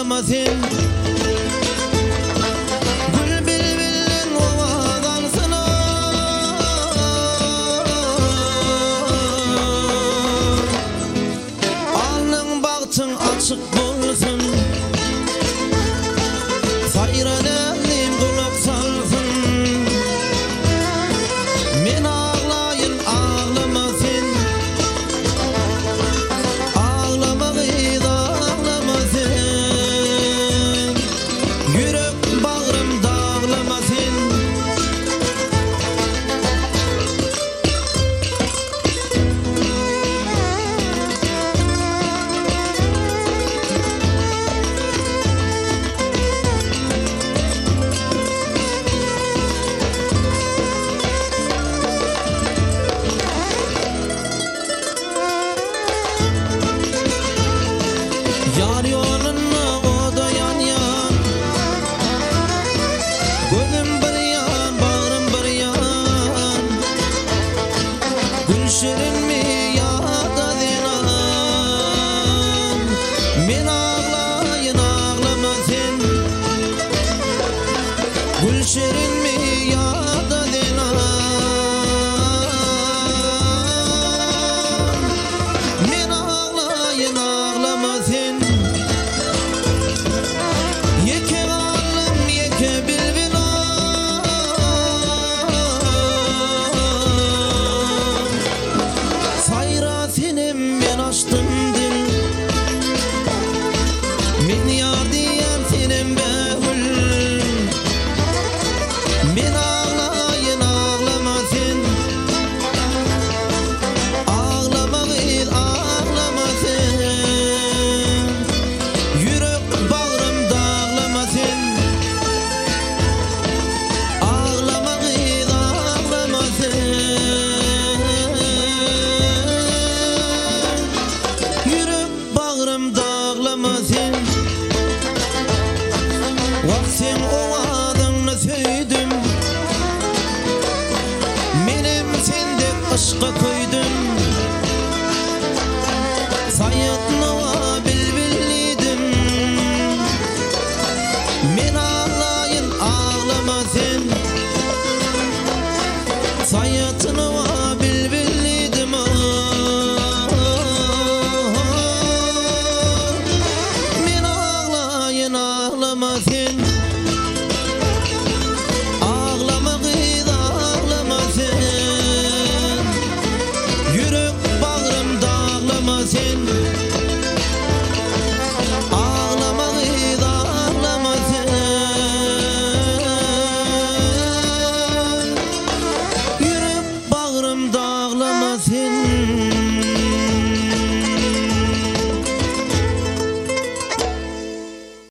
ağlama sen. Gül bilbilin ovadansın alnın baktın açık bulsun. Sayran elim kulak salsın. Men ağlayın ağlama sen. Ağlama kız ağlama sen. Yürek bağrım dağlama sen. Yar yoluna o da yan yan. Gözüm bir yan, bağrım bir yan. Gülşerin mi ya da dinan. Men ağlayın ağlama sen. Gülşerin mi ya da dinan. Men ağlayın ağlama sen. Yeke alım yeke bilbil sayra senim ben açtım dil. Men yar diyen senim behul. Men ağlayın ağlama sen. Ağlama kız ağlama sen. Yürek bağrım dağlama sen. Ağlama kız ağlama sen. Yürek bağrım dağlama sen. Vak sen o adını söydüm. Menim sendek aşka koydum. Sayıtma